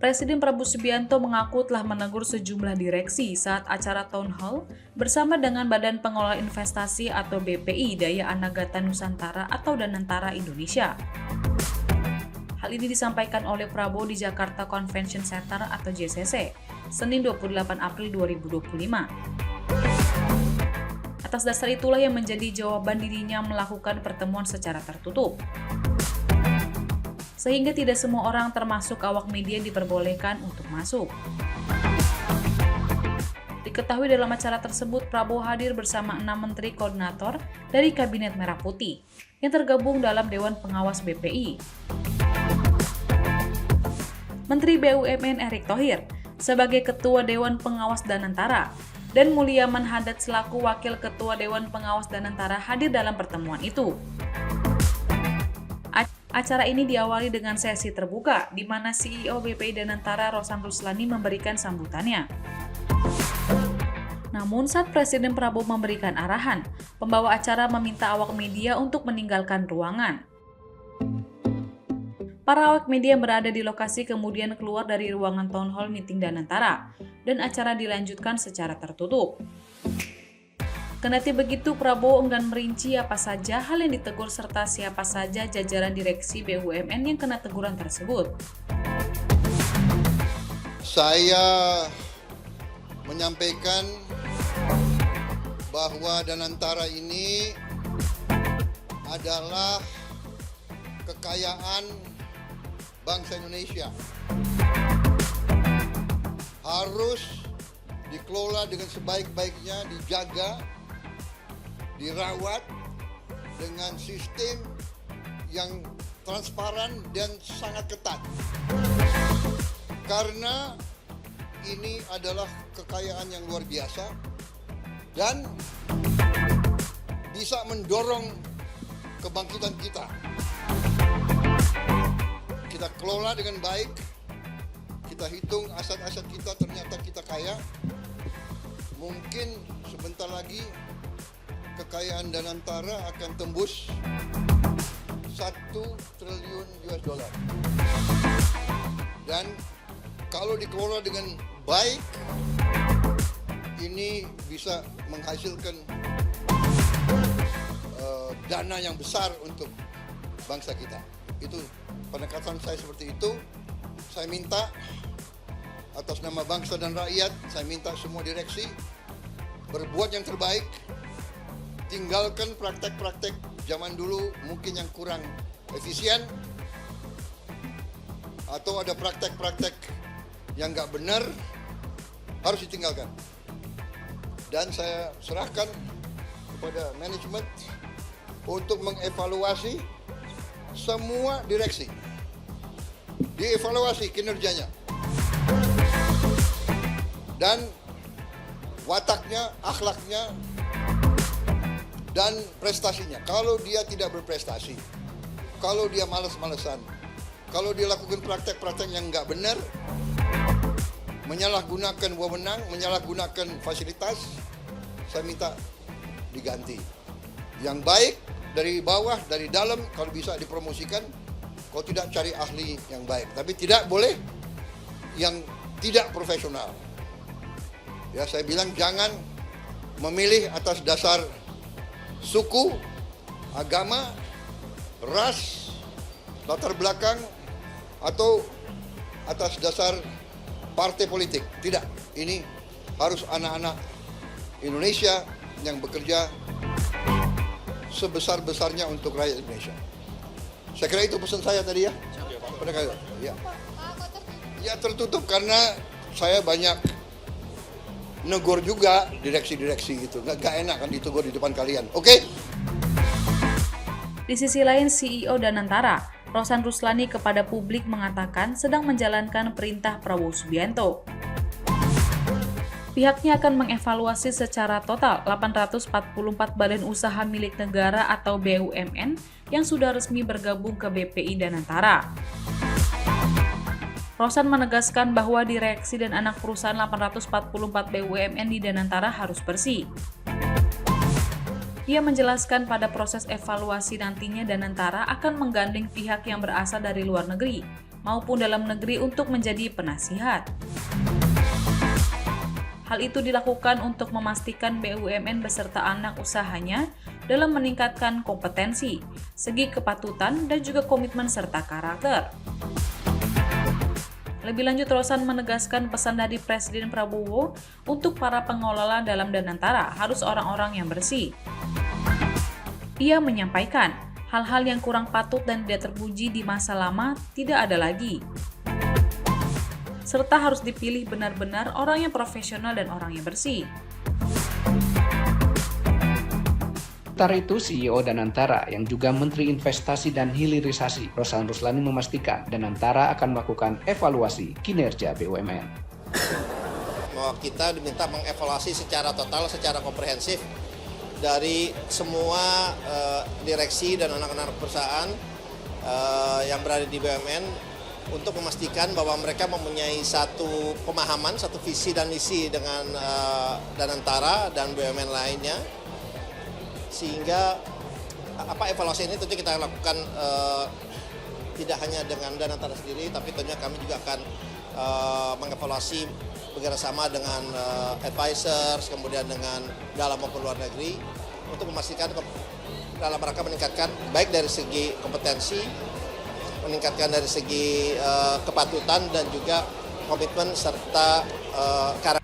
Presiden Prabowo Subianto mengaku telah menegur sejumlah direksi saat acara Town Hall bersama dengan Badan Pengelola Investasi atau BPI Daya Anagata Nusantara atau Danantara Indonesia. Hal ini disampaikan oleh Prabowo di Jakarta Convention Center atau JCC, Senin 28 April 2025. Atas dasar itulah yang menjadi jawaban dirinya melakukan pertemuan secara tertutup. Sehingga tidak semua orang termasuk awak media diperbolehkan untuk masuk. Diketahui dalam acara tersebut Prabowo hadir bersama 6 menteri koordinator dari Kabinet Merah Putih yang tergabung dalam Dewan Pengawas BPI. Menteri BUMN Erick Thohir sebagai Ketua Dewan Pengawas Danantara dan Mulyaman Hadad selaku Wakil Ketua Dewan Pengawas Danantara hadir dalam pertemuan itu. Acara ini diawali dengan sesi terbuka, di mana CEO BPI Danantara Rosan Ruslani memberikan sambutannya. Namun saat Presiden Prabowo memberikan arahan, pembawa acara meminta awak media untuk meninggalkan ruangan. Para awak media yang berada di lokasi kemudian keluar dari ruangan Town Hall Meeting Danantara, dan acara dilanjutkan secara tertutup. Kendati begitu, Prabowo enggan merinci apa saja hal yang ditegur serta siapa saja jajaran direksi BUMN yang kena teguran tersebut. Saya menyampaikan bahwa Danantara ini adalah kekayaan bangsa Indonesia. Harus dikelola dengan sebaik-baiknya, dijaga, dirawat dengan sistem yang transparan dan sangat ketat. Karena ini adalah kekayaan yang luar biasa dan bisa mendorong kebangkitan kita. Kita kelola dengan baik, kita hitung aset-aset kita, ternyata kita kaya. Mungkin sebentar lagi kekayaan Danantara akan tembus 1 triliun US dollar. Dan kalau dikelola dengan baik, ini bisa menghasilkan dana yang besar untuk bangsa kita. Itu pendekatan saya seperti itu. Saya minta atas nama bangsa dan rakyat, saya minta semua direksi berbuat yang terbaik. Tinggalkan praktek-praktek zaman dulu mungkin yang kurang efisien atau ada praktek-praktek yang nggak benar, harus ditinggalkan. Dan saya serahkan kepada manajemen untuk mengevaluasi semua direksi, dievaluasi kinerjanya dan wataknya, akhlaknya, dan prestasinya. Kalau dia tidak berprestasi, kalau dia malas-malesan, kalau dia lakukan praktek-praktek yang nggak benar, menyalahgunakan wewenang, menyalahgunakan fasilitas, saya minta diganti. Yang baik dari bawah, dari dalam, kalau bisa dipromosikan, kalau tidak cari ahli yang baik. Tapi tidak boleh yang tidak profesional. Ya, saya bilang jangan memilih atas dasar suku, agama, ras, latar belakang, atau atas dasar partai politik. Tidak, ini harus anak-anak Indonesia yang bekerja sebesar-besarnya untuk rakyat Indonesia. Saya kira itu pesan saya tadi ya. Ya. Ya, tertutup karena saya banyak negur juga direksi-direksi itu. Nggak enak kan ditegur di depan kalian. Oke? Di sisi lain, CEO Danantara, Rosan Ruslani kepada publik mengatakan sedang menjalankan perintah Prabowo Subianto. Pihaknya akan mengevaluasi secara total 844 badan usaha milik negara atau BUMN yang sudah resmi bergabung ke BPI Danantara. Rosan menegaskan bahwa direksi dan anak perusahaan 844 BUMN di Danantara harus bersih. Ia menjelaskan pada proses evaluasi nantinya Danantara akan menggandeng pihak yang berasal dari luar negeri maupun dalam negeri untuk menjadi penasihat. Hal itu dilakukan untuk memastikan BUMN beserta anak usahanya dalam meningkatkan kompetensi, segi kepatutan, dan juga komitmen serta karakter. Lebih lanjut, Rosan menegaskan pesan dari Presiden Prabowo untuk para pengelola dalam Danantara harus orang-orang yang bersih. Ia menyampaikan, hal-hal yang kurang patut dan tidak terpuji di masa lama tidak ada lagi. Serta harus dipilih benar-benar orang yang profesional dan orang yang bersih. Sementara itu, CEO Danantara yang juga Menteri Investasi dan Hilirisasi, Rosan Ruslani memastikan Danantara akan melakukan evaluasi kinerja BUMN. Bahwa kita diminta mengevaluasi secara total, secara komprehensif dari semua direksi dan anak-anak perusahaan yang berada di BUMN untuk memastikan bahwa mereka mempunyai satu pemahaman, satu visi dan misi dengan Danantara dan BUMN lainnya. Sehingga evaluasi ini tentu kita lakukan tidak hanya dengan Danantara sendiri, tapi tentunya kami juga akan mengevaluasi bekerjasama dengan advisors, kemudian dengan dalam maupun luar negeri untuk memastikan dalam rangka meningkatkan baik dari segi kompetensi, meningkatkan dari segi kepatutan dan juga komitmen serta karakter